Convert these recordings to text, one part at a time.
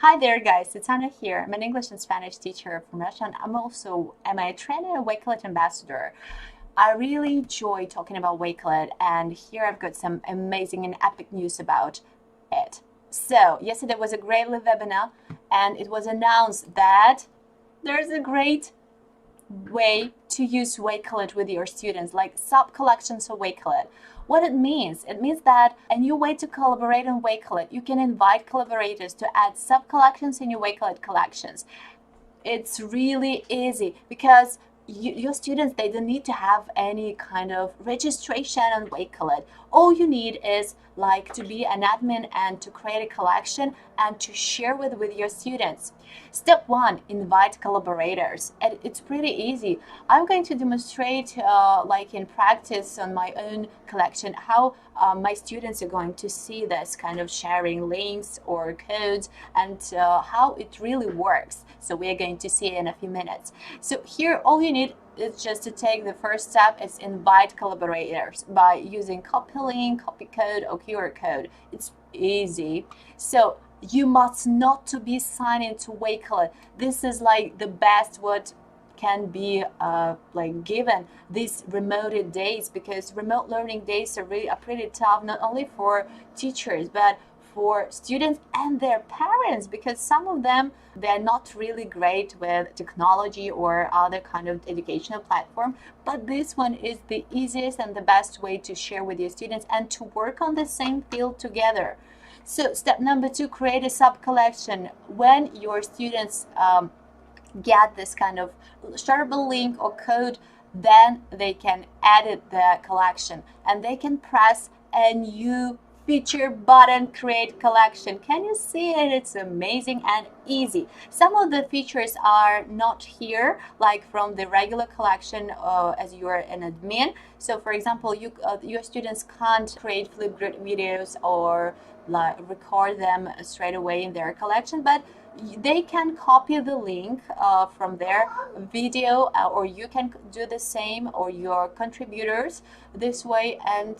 Hi there, guys. It's Anna here. I'm an English and Spanish teacher from Russia, and I'm also a trainer and Wakelet ambassador. I really enjoy talking about Wakelet, and here I've got some amazing and epic news about it. So, yesterday was a great live webinar, and it was announced that there's a great way to use Wakelet with your students, like Subcollections of Wakelet. What it means that a new way to collaborate on Wakelet, you can invite collaborators to add sub-collections in your Wakelet collections. It's really easy because your students, they don't need to have any kind of registration on Wakelet. All you need is like to be an admin and to create a collection and to share with your students. Step one, invite collaborators. And it's pretty easy. I'm going to demonstrate like in practice on my own collection how my students are going to see this kind of sharing links or codes and how it really works. So we are going to see in a few minutes. So here all you need is just to take the first step is invite collaborators by using copy link, copy code or QR code. It's easy. So you must not to be signed into Wakelet. This is like the best what can be like given these remote days, because remote learning days are pretty tough, not only for teachers but for students and their parents, because some of them, they're not really great with technology or other kind of educational platform, but this one is the easiest and the best way to share with your students and to work on the same field together. So step number two, create a sub collection. When your students get this kind of shareable link or code, then they can edit the collection and they can press a new feature button, create collection. Can you see it? It's amazing and easy. Some of the features are not here, like from the regular collection as you're an admin. So for example, your students can't create Flipgrid videos or like record them straight away in their collection, but they can copy the link from their video or you can do the same, or your contributors this way, and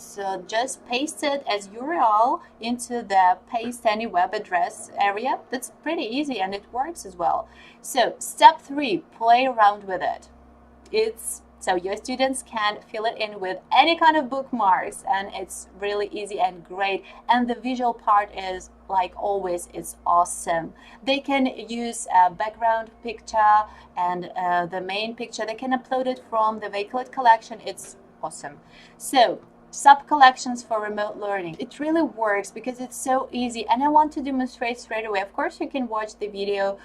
just paste it as URL into the paste any web address area. That's pretty easy and it works as well. So step three, play around with it. So your students can fill it in with any kind of bookmarks, and it's really easy and great. And the visual part is, like always, it's awesome. They can use a background picture and the main picture. They can upload it from the Wakelet collection. It's awesome. So sub-collections for remote learning. It really works because it's so easy, and I want to demonstrate straight away. Of course, you can watch the video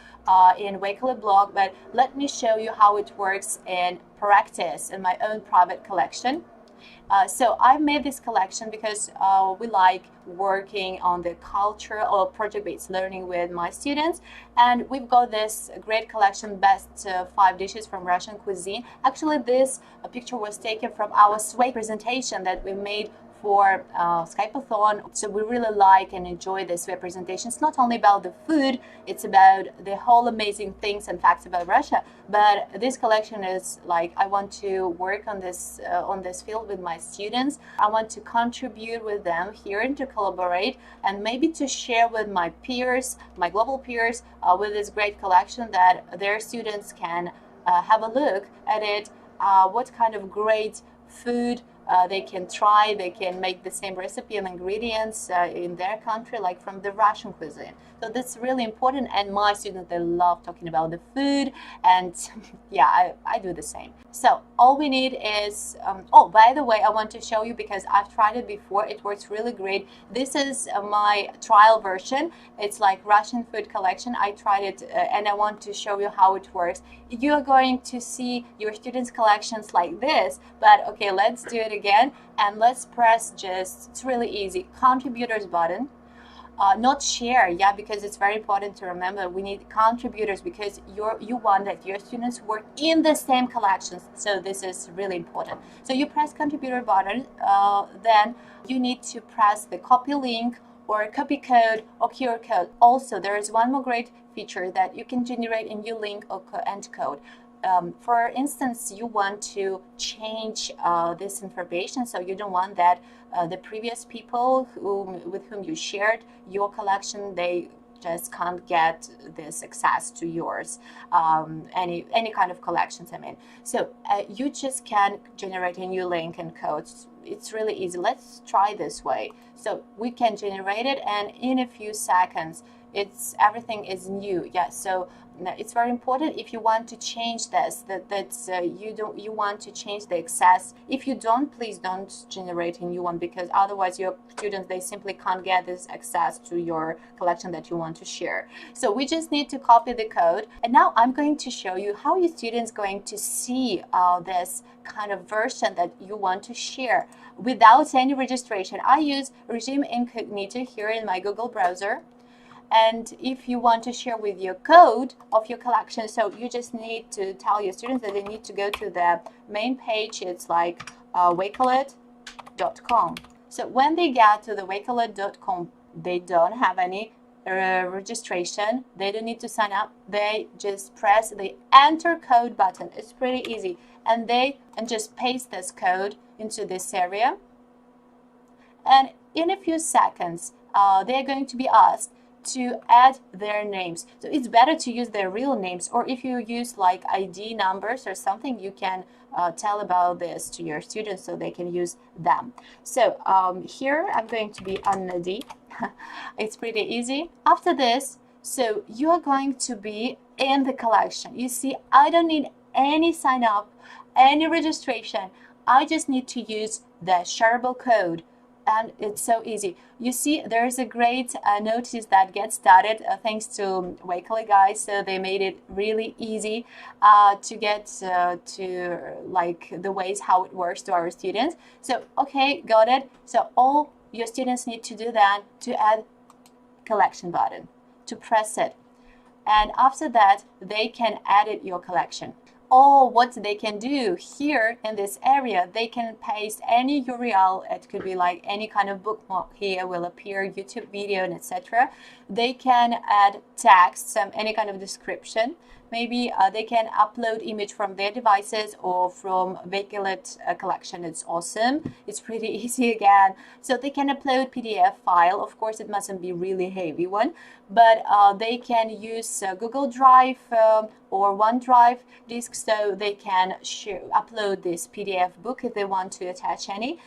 in Wakelet blog, but let me show you how it works in practice in my own private collection. So I made this collection because we like working on the culture or project-based learning with my students, and we've got this great collection, best 5 dishes from Russian cuisine. Actually, this picture was taken from our Sway presentation that we made for Skype-a-thon. So we really like and enjoy this web presentation. It's not only about the food, it's about the whole amazing things and facts about Russia. But this collection is like, I want to work on this field with my students. I want to contribute with them here and to collaborate and maybe to share with my peers, my global peers, with this great collection that their students can have a look at it, what kind of great food they can try. They can make the same recipe and ingredients in their country, like from the Russian cuisine. So that's really important, and my students, they love talking about the food, and yeah, I do the same. So all we need is oh, by the way, I want to show you, because I've tried it before, it works really great. This is my trial version. It's like Russian food collection. I tried it and I want to show you how it works. You're going to see your students' collections like this, but okay, let's do it again, and let's press it's really easy, contributors button. Not share, yeah, because it's very important to remember we need contributors, because you want that your students work in the same collections. So this is really important. So you press contributor button, then you need to press the copy link or copy code or QR code. Also, there is one more great feature that you can generate a new link or and code. For instance, you want to change this information, so you don't want that the previous people with whom you shared your collection, they just can't get this access to yours, any kind of collections, I mean. So you just can generate a new link and code. It's really easy. Let's try this way. So we can generate it, and in a few seconds everything is new. Yeah, so it's very important if you want to change this, you want to change the access. If you don't, please don't generate a new one, because otherwise your students, they simply can't get this access to your collection that you want to share. So we just need to copy the code, and now I'm going to show you how your students going to see this kind of version that you want to share without any registration. I use regime incognito here in my Google browser. And if you want to share with your code of your collection, so you just need to tell your students that they need to go to the main page. It's like wakelet.com. So when they get to the wakelet.com, they don't have any registration. They don't need to sign up. They just press the enter code button. It's pretty easy. And just paste this code into this area. And in a few seconds, they're going to be asked to add their names. So it's better to use their real names, or if you use like ID numbers or something, you can tell about this to your students so they can use them. So here I'm going to be Anna D. It's pretty easy. After this, so you are going to be in the collection. You see, I don't need any sign up, any registration. I just need to use the shareable code. And it's so easy. You see, there's a great notice that gets started thanks to Wakelet, guys. So they made it really easy to get to like the ways how it works to our students. So, okay, got it. So all your students need to do then to add collection button, to press it. And after that, they can edit your collection. Or what they can do here in this area, they can paste any URL. It could be like any kind of bookmark here will appear, YouTube video, and etc. They can add text, any kind of description. Maybe they can upload image from their devices or from Wakelet collection. It's awesome. It's pretty easy again. So they can upload PDF file. Of course, it mustn't be really heavy one, but they can use Google Drive or OneDrive disk, so they can upload this PDF book if they want to attach any.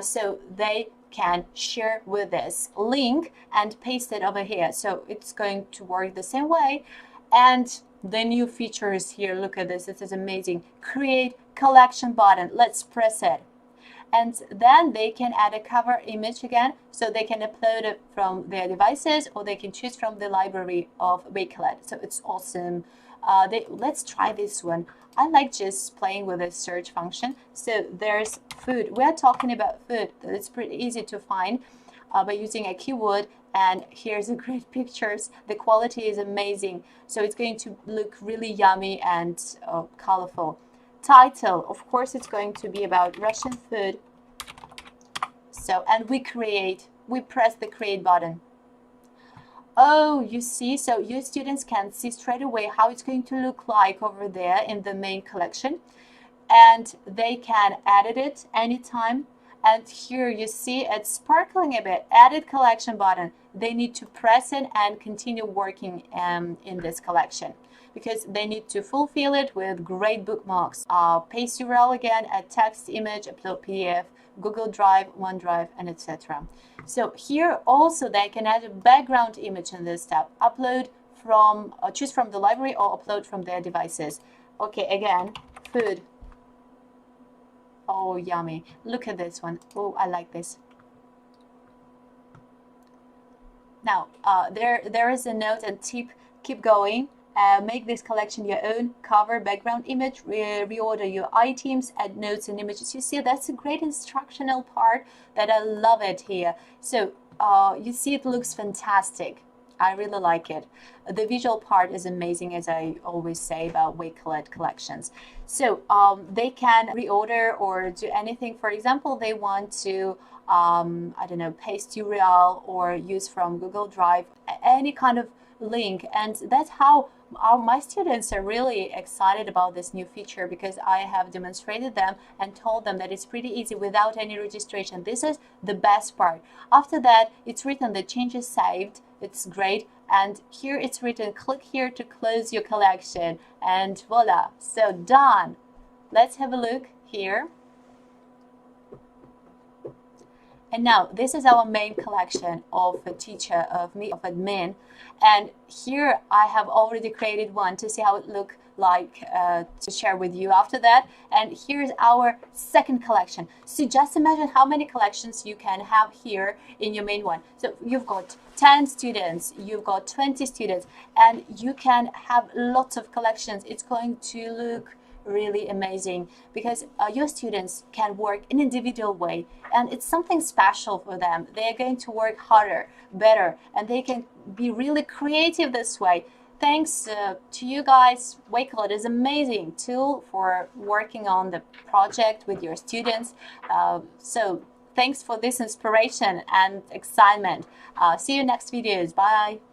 So they can share with this link and paste it over here. So it's going to work the same way. And the new features here, look at this, this is amazing. Create collection button, let's press it. And then they can add a cover image again, so they can upload it from their devices, or they can choose from the library of Wakelet. So it's awesome. Let's try this one. I like just playing with the search function. So there's food. We're talking about food. It's pretty easy to find by using a keyword. And here's a great pictures. The quality is amazing. So it's going to look really yummy and colorful. Title, of course, it's going to be about Russian food. So, and we press the create button. Oh, you see, so your students can see straight away how it's going to look like over there in the main collection. And they can edit it anytime. And here you see it's sparkling a bit. Edit collection button. They need to press it and continue working in this collection, because they need to fulfill it with great bookmarks. Paste URL again, add text, image, upload PDF, Google Drive, OneDrive, and etc. So here also they can add a background image in this tab. Upload from, choose from the library or upload from their devices. Okay, again, food. Oh, yummy. Look at this one. Oh, I like this. Now, there is a note and tip. Keep going. Make this collection your own. Cover, background image, reorder your items, add notes and images. You see, that's a great instructional part that I love it here. So you see, it looks fantastic. I really like it. The visual part is amazing, as I always say about Wakelet collections. So they can reorder or do anything. For example, they want to, I don't know, paste URL or use from Google Drive, any kind of link. And that's how my students are really excited about this new feature, because I have demonstrated them and told them that it's pretty easy without any registration. This is the best part. After that, it's written the changes saved. It's great. And here it's written, click here to close your collection, and voila, so done. Let's have a look here. And now this is our main collection of a teacher, of admin. And here I have already created one to see how it looks like to share with you after that. And here's our second collection. So just imagine how many collections you can have here in your main one. So you've got 10 students, you've got 20 students, and you can have lots of collections. It's going to look really amazing because your students can work in an individual way, and it's something special for them. They're going to work harder, better, and they can be really creative this way. Thanks to you guys, Wakelet is an amazing tool for working on the project with your students. So thanks for this inspiration and excitement. See you next videos. Bye.